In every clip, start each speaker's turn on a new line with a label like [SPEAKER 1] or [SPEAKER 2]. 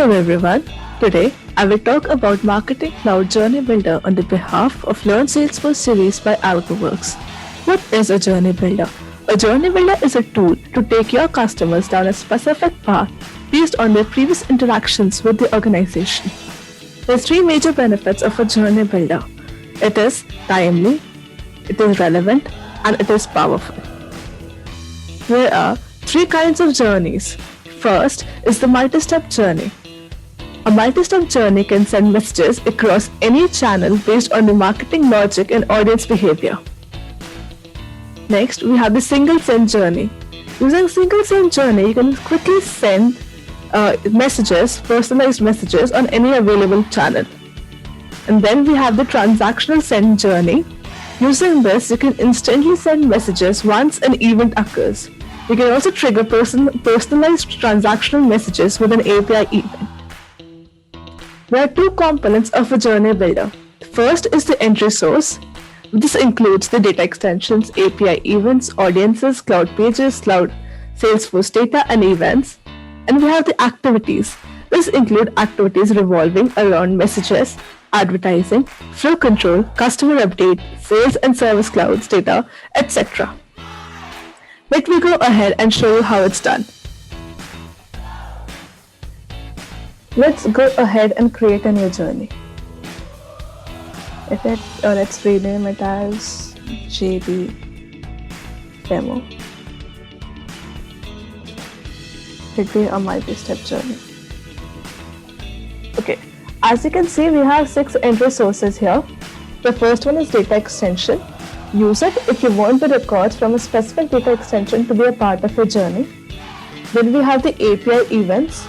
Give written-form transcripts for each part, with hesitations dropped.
[SPEAKER 1] Hello everyone. Today I will talk about Marketing Cloud Journey Builder on the behalf of Learn Salesforce series by AlgoWorks. What is a journey builder? A journey builder is a tool to take your customers down a specific path based on their previous interactions with the organization. There's three major benefits of a journey builder. It is timely, it is relevant, and it is powerful. There are three kinds of journeys. First is the multi-step journey. A multi-step journey can send messages across any channel based on the marketing logic and audience behavior. Next, we have the single send journey. Using single send journey, you can quickly send messages, personalized messages on any available channel. And then we have the transactional send journey. Using this, you can instantly send messages once an event occurs. You can also trigger personalized transactional messages with an API event. There are two components of a journey builder. First is the entry source. This includes the data extensions, API events, audiences, cloud pages, cloud Salesforce data, and events. And we have the activities. This includes activities revolving around messages, advertising, flow control, customer update, sales and service clouds data, etc. Let me go ahead and show you how it's done. Let's go ahead and create a new journey. Let's rename it as JB Demo. It'll be a multi-step journey. Okay, as you can see, we have 6 entry sources here. The first one is data extension. Use it if you want the records from a specific data extension to be a part of your journey. Then we have the API events.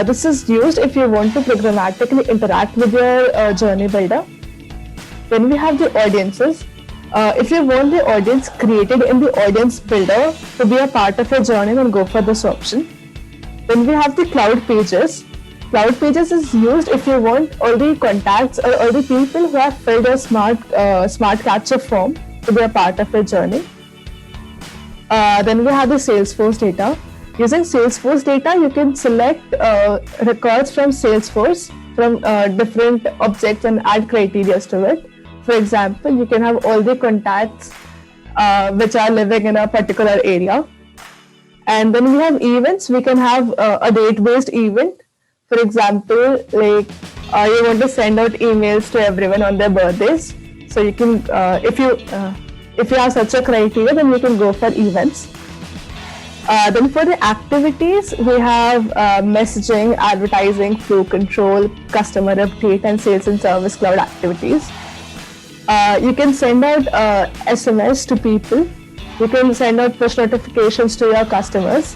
[SPEAKER 1] This is used if you want to programmatically interact with your journey builder. Then we have the audiences. If you want the audience created in the audience builder to be a part of your journey, then go for this option. Then we have the cloud pages. Cloud pages is used if you want all the contacts or all the people who have filled a smart capture form to be a part of your journey. Then we have the Salesforce data. Using Salesforce data, you can select records from Salesforce from different objects and add criteria to it. For example, you can have all the contacts which are living in a particular area. And then we have events. We can have a date-based event. For example, like you want to send out emails to everyone on their birthdays. So you can, if you have such a criteria, then you can go for events. Then for the activities, we have messaging, advertising, flow control, customer update, and sales and service cloud activities. You can send out SMS to people. You can send out push notifications to your customers.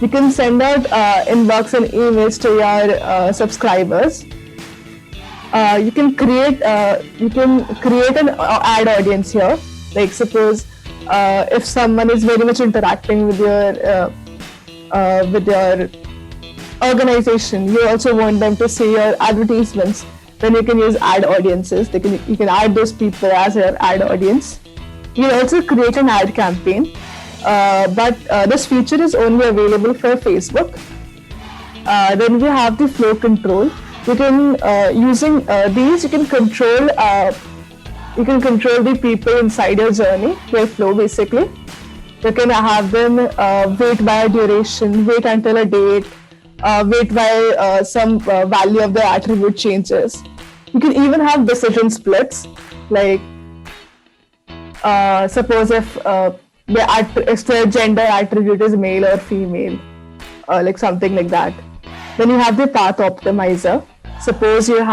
[SPEAKER 1] You can send out inbox and emails to your subscribers. You can create an ad audience here. Like suppose if someone is very much interacting with your organization, you also want them to see your advertisements. Then you can use ad audiences. You can add those people as your ad audience. You can also create an ad campaign. But this feature is only available for Facebook. Then we have the flow control. You can using these you can control the people inside your journey, their flow basically. You can have them wait by a duration, wait until a date, wait while some value of the attribute changes. You can even have decision splits, like suppose if the gender attribute is male or female, like something like that. Then you have the path optimizer. Suppose you're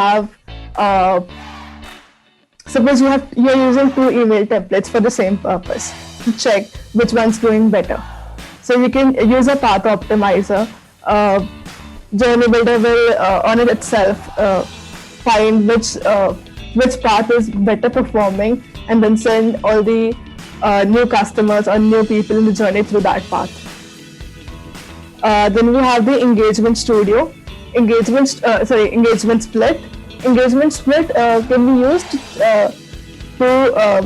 [SPEAKER 1] using 2 email templates for the same purpose to check which one's doing better. So you can use a path optimizer. Journey builder will on it itself find which path is better performing and then send all the new customers or new people in the journey through that path. Then we have the engagement studio, engagement split. Engagement split can be used to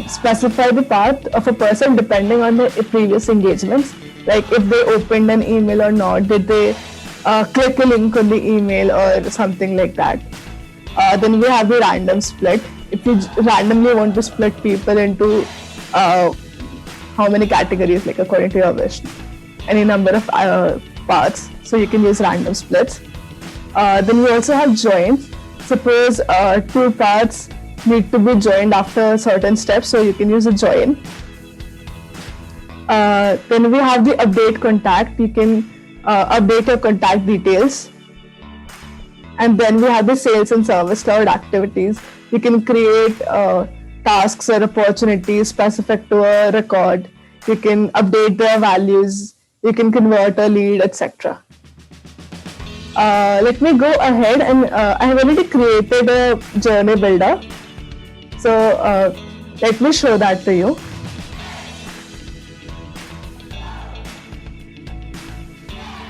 [SPEAKER 1] specify the path of a person depending on the previous engagements. Like if they opened an email or not, did they click a link on the email or something like that. Then we have the random split. If you randomly want to split people into how many categories, like according to your wish, any number of parts, so you can use random splits. Then we also have join. Suppose two parts need to be joined after certain steps, so you can use a join. Then we have the update contact. You can update your contact details. And then we have the sales and service cloud activities. You can create tasks or opportunities specific to a record. You can update their values. You can convert a lead, etc. Let me go ahead, and I have already created a journey builder. So let me show that to you.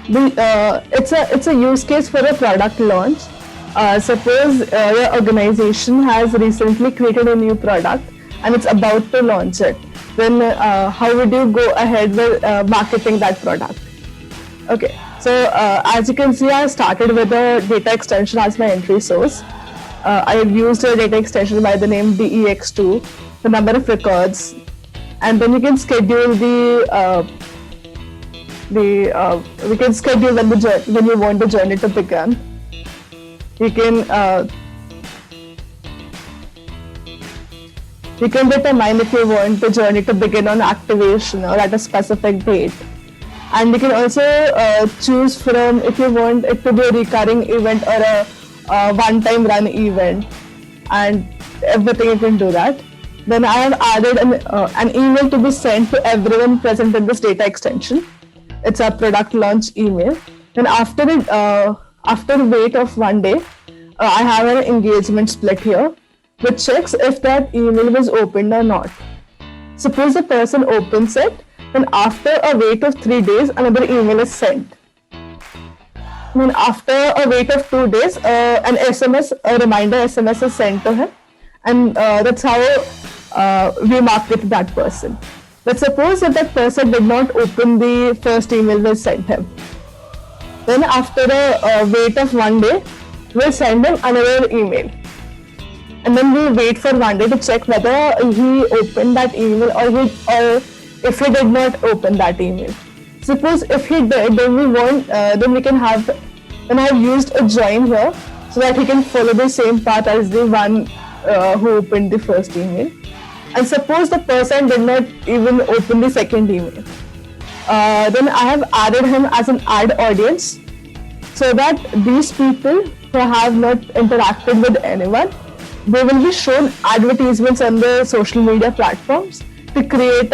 [SPEAKER 1] It's a use case for a product launch. Suppose your organization has recently created a new product and it's about to launch it. Then how would you go ahead with marketing that product? Okay, so as you can see, I started with a data extension as my entry source. I have used a data extension by the name DEX2, the number of records, and then you can schedule we can schedule when you want the journey to begin. You can determine if you want the journey to begin on activation or at a specific date. And you can also choose from if you want it to be a recurring event or a one-time run event, and everything you can do that. Then I have added an email to be sent to everyone present in this data extension. It's a product launch email. Then after a wait of 1 day, I have an engagement split here, which checks if that email was opened or not. Suppose the person opens it, then after a wait of 3 days, another email is sent. Then after a wait of 2 days, a reminder SMS is sent to him, and that's how we market that person. But suppose that that person did not open the first email we sent him. Then after a wait of 1 day, we'll send him another email. And then we'll wait for 1 day to check whether he opened that email or if he did not open that email. Suppose if he did, then we can have, then I have used a join here so that he can follow the same path as the one who opened the first email. And suppose the person did not even open the second email. Then I have added him as an add audience so that these people who have not interacted with anyone, they will be shown advertisements on the social media platforms to create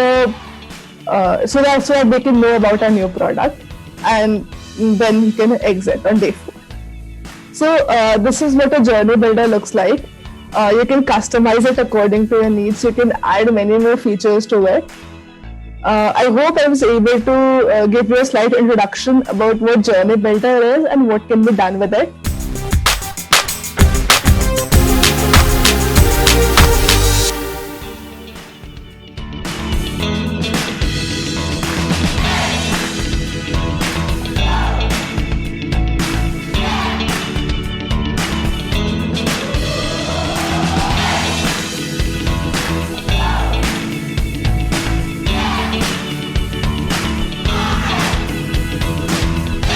[SPEAKER 1] so that they can know about a new product, and then you can exit on day 4. So this is what a journey builder looks like. You can customize it according to your needs. You can add many more features to it. I hope I was able to give you a slight introduction about what Journey Builder is and what can be done with it.